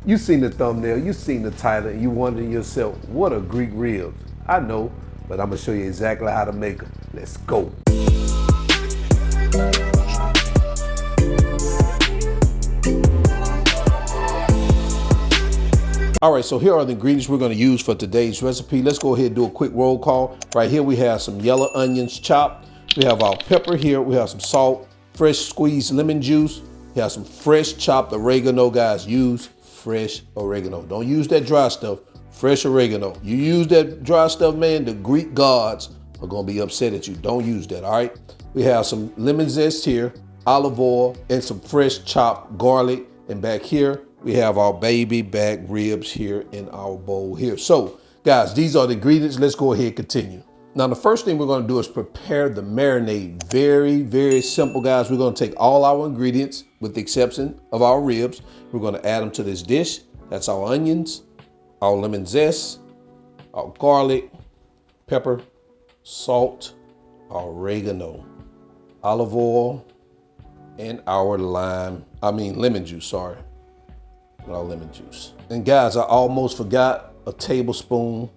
You seen the thumbnail, you seen the title, and you wondering yourself, what are Greek ribs? I know, but I'm gonna show you exactly how to make them. Let's go. All right, so here are the ingredients we're gonna use for today's recipe. Let's go ahead and do a quick roll call. Right here we have some yellow onions chopped. We have our pepper here. We have some salt, fresh squeezed lemon juice. We have some fresh chopped oregano, guys. Use fresh oregano. Don't use that dry stuff, fresh oregano. You use that dry stuff, man, the Greek gods are gonna be upset at you. Don't use that, all right? We have some lemon zest here, olive oil, and some fresh chopped garlic. And back here, we have our baby back ribs here in our bowl here. So, guys, these are the ingredients. Let's go ahead and continue. Now, the first thing we're gonna do is prepare the marinade. Very, very simple, guys. We're gonna take all our ingredients, with the exception of our ribs. We're gonna add them to this dish. That's our onions, our lemon zest, our garlic, pepper, salt, our oregano, olive oil, and our lemon juice, sorry. Our lemon juice. And guys, I almost forgot a tablespoon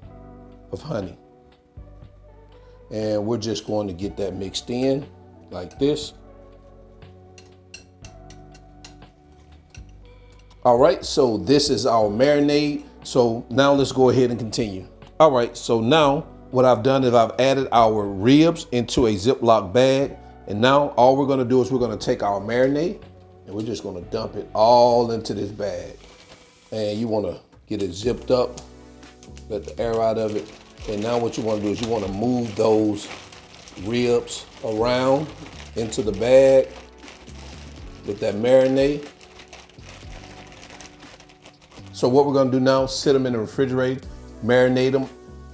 of honey. And we're just going to get that mixed in like this. All right, so this is our marinade. So now let's go ahead and continue. All right, so now what I've done is I've added our ribs into a Ziploc bag. And now all we're gonna do is we're gonna take our marinade and we're just gonna dump it all into this bag. And you wanna get it zipped up, let the air out of it. And now what you wanna do is you wanna move those ribs around into the bag with that marinade. So what we're gonna do now, sit them in the refrigerator, marinate them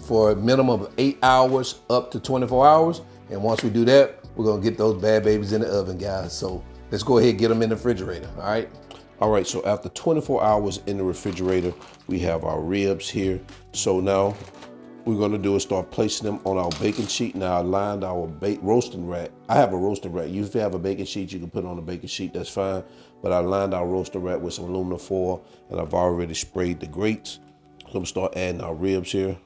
for a minimum of 8 hours up to 24 hours. And once we do that, we're gonna get those bad babies in the oven, guys. So let's go ahead and get them in the refrigerator, all right? All right, so after 24 hours in the refrigerator, we have our ribs here. So now we're gonna do is start placing them on our baking sheet. Now I lined our roasting rack. I have a roasting rack. You if you have a baking sheet, you can put it on a baking sheet, that's fine. But I lined our roasting rack with some aluminum foil and I've already sprayed the grates. So I'm gonna start adding our ribs here.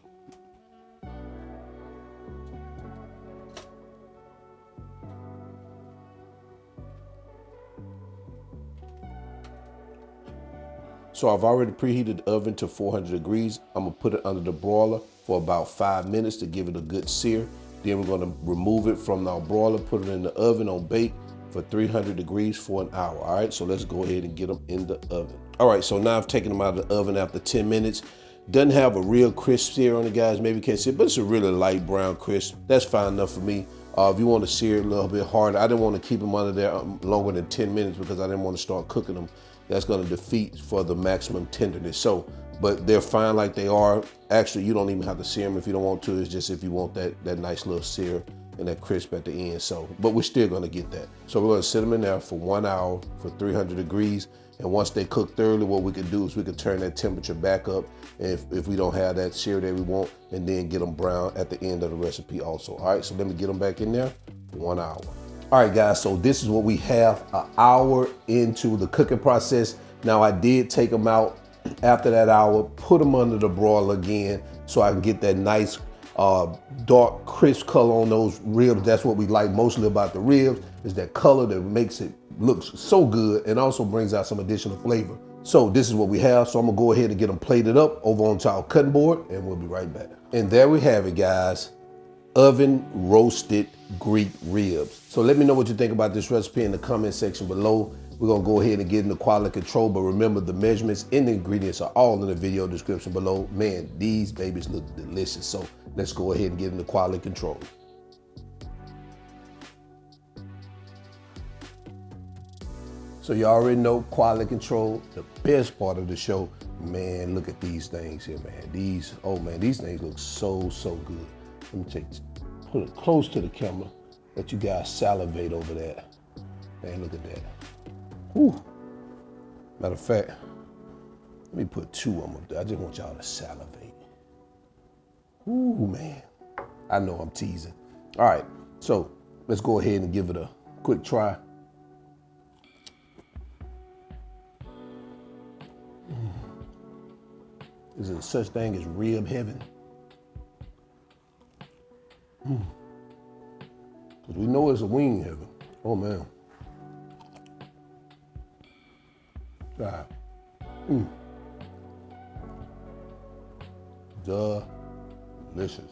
So I've already preheated the oven to 400 degrees. I'm gonna put it under the broiler for about 5 minutes to give it a good sear. Then we're gonna remove it from our broiler, put it in the oven on bake for 300 degrees for an hour. All right, so let's go ahead and get them in the oven. All right, so now I've taken them out of the oven after 10 minutes. Doesn't have a real crisp sear on it, guys. Maybe you can't see it, but it's a really light brown crisp. That's fine enough for me. If you want to sear it a little bit harder, I didn't want to keep them under there longer than 10 minutes because I didn't want to start cooking them. That's gonna defeat for the maximum tenderness. So, but they're fine like they are. Actually, you don't even have to sear them if you don't want to. It's just if you want that nice little sear and that crisp at the end. So, but we're still gonna get that. So we're gonna sit them in there for 1 hour for 300 degrees. And once they cook thoroughly, what we can do is we can turn that temperature back up if we don't have that sear that we want, and then get them brown at the end of the recipe also. All right, so let me get them back in there for 1 hour. All right, guys, so this is what we have an hour into the cooking process. Now, I did take them out after that hour, put them under the broiler again so I can get that nice dark, crisp color on those ribs. That's what we like mostly about the ribs, is that color that makes it look so good and also brings out some additional flavor. So this is what we have. So I'm gonna go ahead and get them plated up over onto our cutting board and we'll be right back. And there we have it, guys. Oven roasted Greek ribs. So let me know what you think about this recipe in the comment section below. We're gonna go ahead and get into quality control, but remember the measurements and the ingredients are all in the video description below. Man, these babies look delicious. So let's go ahead and get into quality control. So you already know quality control, the best part of the show. Man, look at these things here, man. These things look so good. Let me put it close to the camera, let you guys salivate over that. Man, look at that. Whew. Matter of fact, let me put 2 of them up there. I just want y'all to salivate. Ooh, man. I know I'm teasing. All right, so let's go ahead and give it a quick try. Is there such thing as rib heaven? Because we know it's a wing heaven. Oh man. God. Delicious.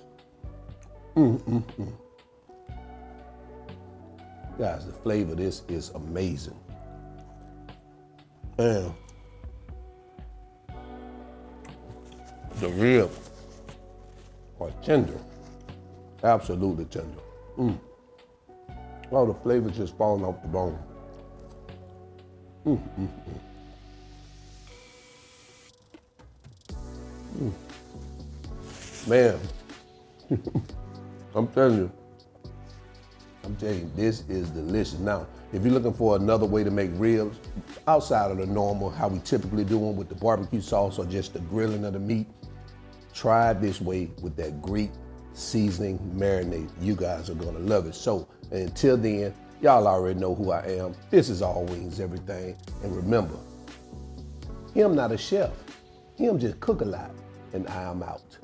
Guys, the flavor of this is amazing. And the ribs are tender, absolutely tender. All the flavors just falling off the bone. Man, I'm telling you, this is delicious. Now, if you're looking for another way to make ribs, outside of the normal, how we typically do them with the barbecue sauce or just the grilling of the meat, try it this way with that Greek seasoning marinade. You guys are gonna love it. So until then, y'all already know who I am. This is All Wings Everything. And remember, him not a chef. Him just cook a lot, and I am out.